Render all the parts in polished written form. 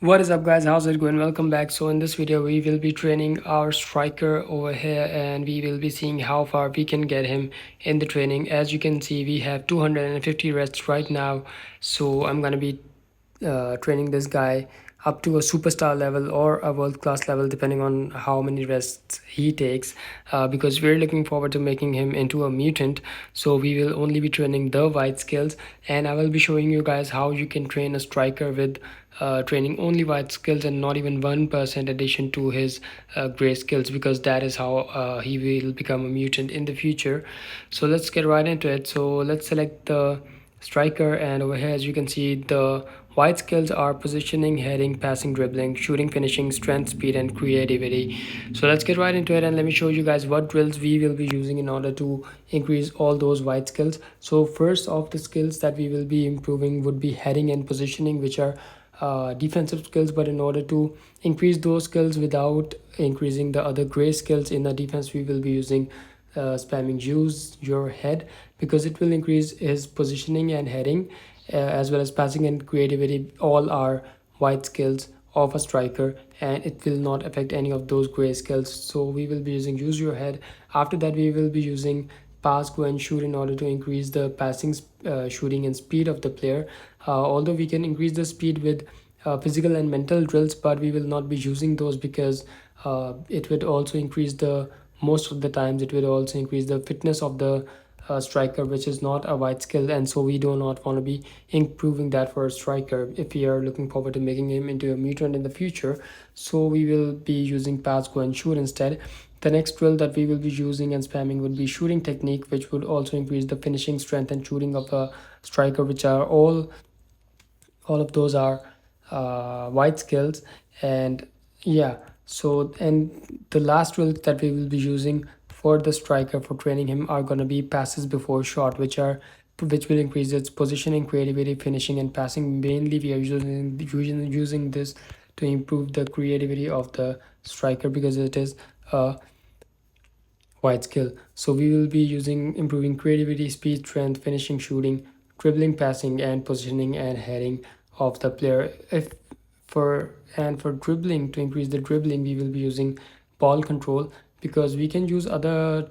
What is up guys, how's it going? Welcome back. So in this video we will be training our striker over here and we will be seeing how far we can get him in the training. As you can see, we have 250 rests right now, so I'm gonna be training this guy up to a superstar level or a world-class level depending on how many rests he takes, because we're looking forward to making him into a mutant. So we will only be training the white skills, and I will be showing you guys how you can train a striker with training only white skills and not even 1% addition to his gray skills, because that is how he will become a mutant in the future. So let's get right into it. So let's select the striker, and over here as you can see, the white skills are positioning, heading, passing, dribbling, shooting, finishing, strength, speed, and creativity. So let's get right into it and let me show you guys what drills we will be using in order to increase all those white skills. So first of the skills that we will be improving would be heading and positioning, which are defensive skills, but in order to increase those skills without increasing the other gray skills in the defense, we will be using spamming use your head, because it will increase his positioning and heading, as well as passing and creativity. All are white skills of a striker, and it will not affect any of those gray skills. So we will be using use your head. After that we will be using pass, go, and shoot in order to increase the passing, shooting, and speed of the player. Although we can increase the speed with physical and mental drills, but we will not be using those because it would also increase the, most of the times it will also increase the fitness of the striker, which is not a white skill, and so we do not want to be improving that for a striker if we are looking forward to making him into a mutant in the future. So we will be using pass, go, and shoot instead. The next drill that we will be using and spamming would be shooting technique, which would also increase the finishing, strength, and shooting of a striker, which are all of those are white skills. And yeah, so and the last drill that we will be using for the striker for training him are going to be passes before shot, which will increase its positioning, creativity, finishing, and passing. Mainly we are using this to improve the creativity of the striker, because it is a white skill. So we will be using improving creativity, speed, strength, finishing, shooting, dribbling, passing, and positioning and heading of the player. If for and for dribbling, to increase the dribbling, we will be using ball control, because we can use other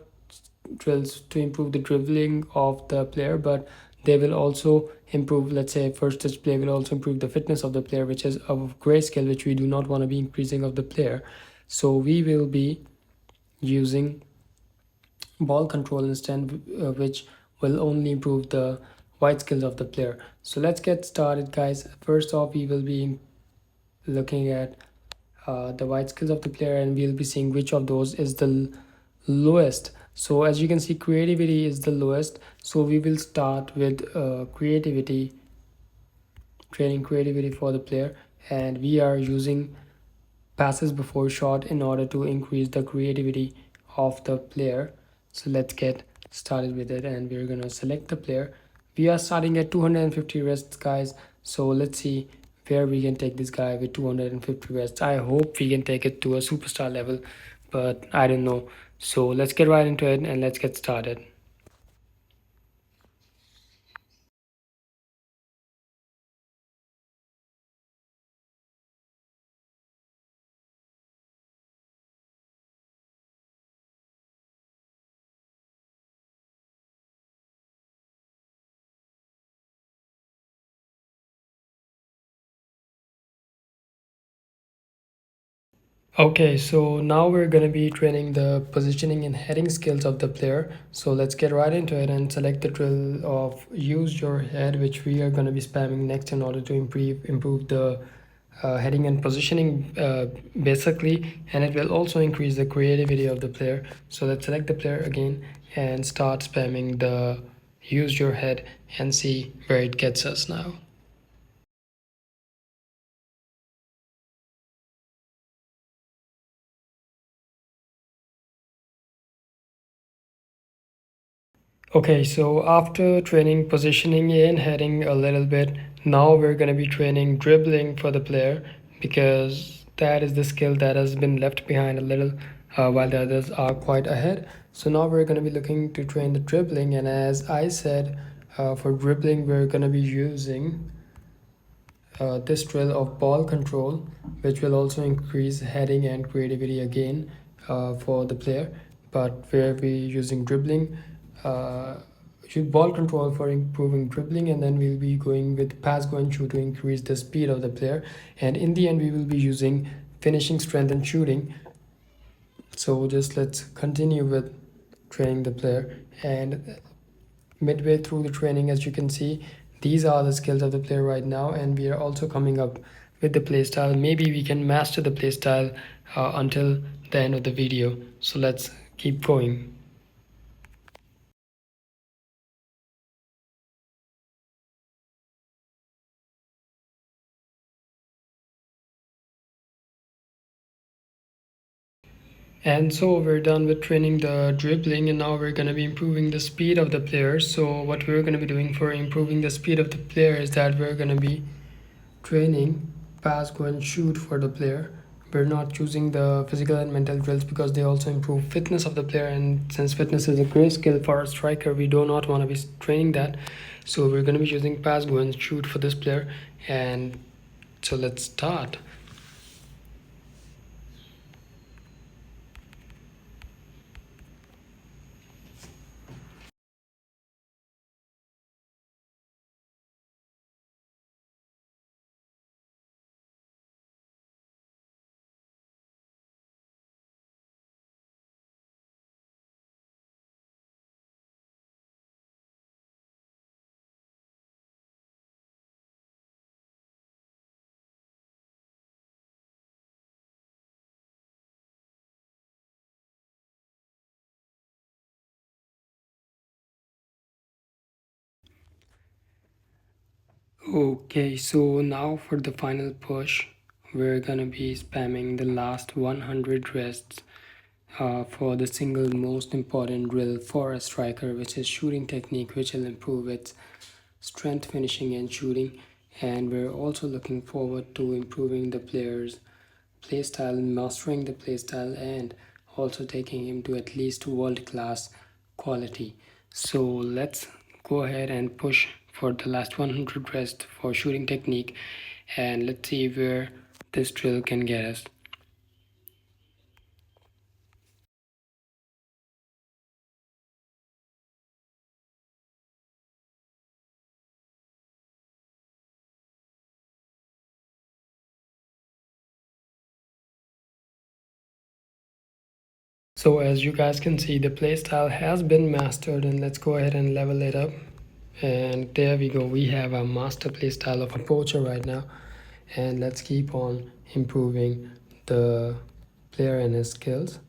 drills to improve the dribbling of the player, but they will also improve, let's say first touch play will also improve the fitness of the player, which is a gray skill which we do not want to be increasing of the player. So we will be using ball control instead, which will only improve the white skills of the player. So let's get started guys. First off, we will be looking at the white skills of the player, and we'll be seeing which of those is the lowest. So as you can see, creativity is the lowest, so we will start with creativity, training creativity for the player, and we are using passes before shot in order to increase the creativity of the player. So let's get started with it, and we're gonna select the player. We are starting at 250 rests guys, so let's see where we can take this guy with 250 rests. I hope we can take it to a superstar level, but I don't know. So let's get right into it and let's get started. Okay, so now we're going to be training the positioning and heading skills of the player. So let's get right into it and select the drill of use your head, which we are going to be spamming next in order to improve the heading and positioning, basically, and it will also increase the creativity of the player. So let's select the player again and start spamming the use your head and see where it gets us now. Okay, so after training positioning and heading a little bit, now we're going to be training dribbling for the player, because that is the skill that has been left behind a little, while the others are quite ahead. So now we're going to be looking to train the dribbling, and as I said, for dribbling we're going to be using this drill of ball control, which will also increase heading and creativity again for the player. But where we using dribbling, use ball control for improving dribbling, and then we'll be going with pass, go and shoot to increase the speed of the player. And in the end, we will be using finishing, strength, and shooting. So just let's continue with training the player. And midway through the training, as you can see, these are the skills of the player right now, and we are also coming up with the playstyle. Maybe we can master the playstyle until the end of the video. So let's keep going. And so we're done with training the dribbling, and now we're going to be improving the speed of the player. So what we're going to be doing for improving the speed of the player is that we're going to be training pass, go and shoot for the player. We're not choosing the physical and mental drills because they also improve fitness of the player, and since fitness is a great skill for a striker, we do not want to be training that. So we're going to be using pass, go and shoot for this player. And so let's start. Okay, so now for the final push, we're gonna be spamming the last 100 rests for the single most important drill for a striker, which is shooting technique, which will improve its strength, finishing, and shooting. And we're also looking forward to improving the player's playstyle, mastering the playstyle, and also taking him to at least world class quality. So let's go ahead and push for the last 100 rest for shooting technique, and let's see where this drill can get us. So as you guys can see, the playstyle has been mastered, and let's go ahead and level it up. And there we go, we have a master playstyle of a poacher right now. And let's keep on improving the player and his skills.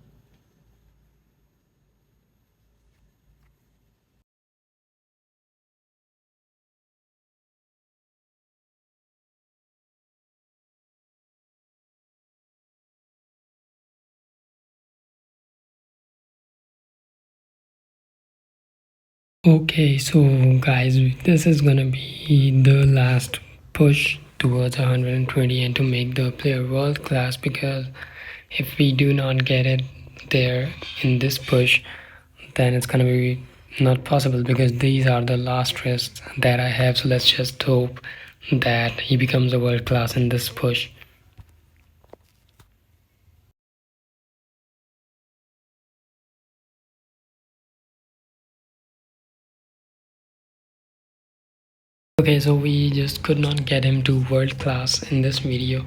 Okay, so guys, this is gonna be the last push towards 120 and to make the player world class, because if we do not get it there in this push, then it's gonna be not possible, because these are the last rests that I have. So let's just hope that he becomes a world class in this push. Okay, so we just could not get him to world class in this video,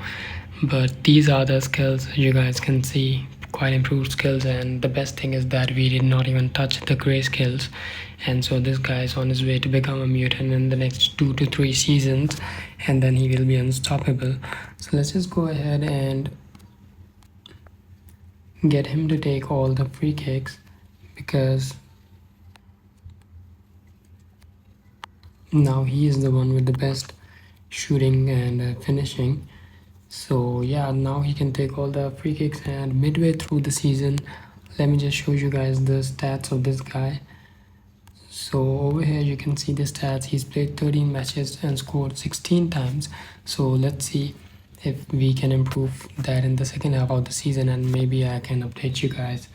but these are the skills you guys can see, quite improved skills. And the best thing is that we did not even touch the gray skills, and so this guy is on his way to become a mutant in the next 2 to 3 seasons, and then he will be unstoppable. So let's just go ahead and get him to take all the free kicks, because now he is the one with the best shooting and finishing. So yeah, now he can take all the free kicks. And midway through the season, let me just show you guys the stats of this guy. So over here you can see the stats. He's played 13 matches and scored 16 times. So let's see if we can improve that in the second half of the season, and maybe I can update you guys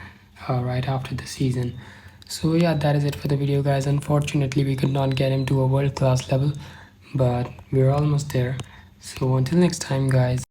right after the season. So yeah, that is it for the video, guys. Unfortunately, we could not get him to a world class level, but we're almost there. So until next time guys.